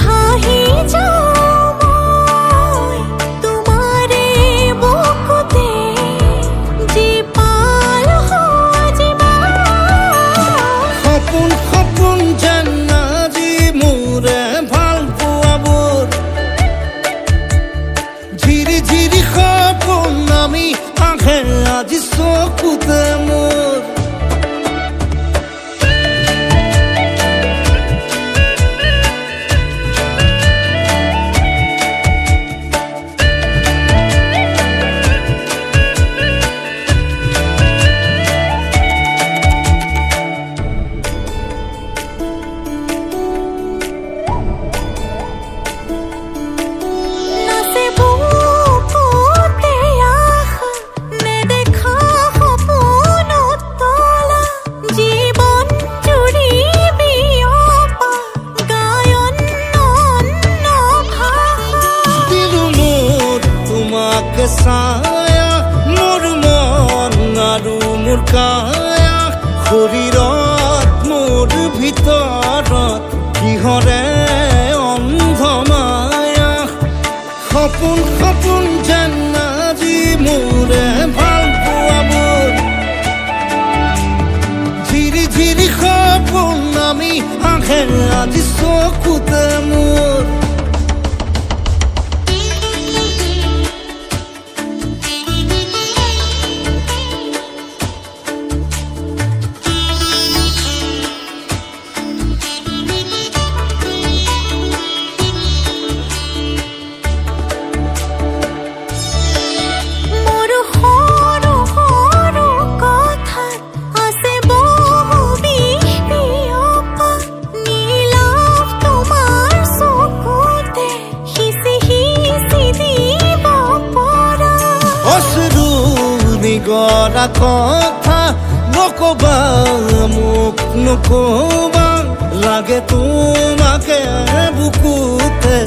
ভাহি যাওঁ মই তোমাৰে বুকুতে জীপাল সজিবা সপোন সপোন যেন আজি মোৰে ভাল পোৱাবোৰ ঝিৰি ঝিৰি সপোন আমি আহে আজি চকুতে মোৰ নাচে বুকুতে আশা নেদেখা সপোনত তলা জীৱন জুৰি বিয়পা গায়ন অন্য ভাষা দিলো মোৰ তোমাকে ছায়া মোৰ মন আৰু মোৰ কায়া শৰীৰত মোৰ ভিতৰত কিহৰে অন্ধ মায়া সপোন সপোন যেন আজি মোৰে ভাল পোৱাবোৰ ঝিৰি ঝিৰি সপোন আমি আহে আজি চকুতে মোৰ মোৰ সৰু সৰু কথাত আছে বহু বিষ বিয়পা নীলাভ তোমাৰ চকুতে সিঁচি সিঁচি দিব পৰা অশ্ৰু নিগৰা কথা নকবা মোক নকবা লাগে তোমাকে বুকুতে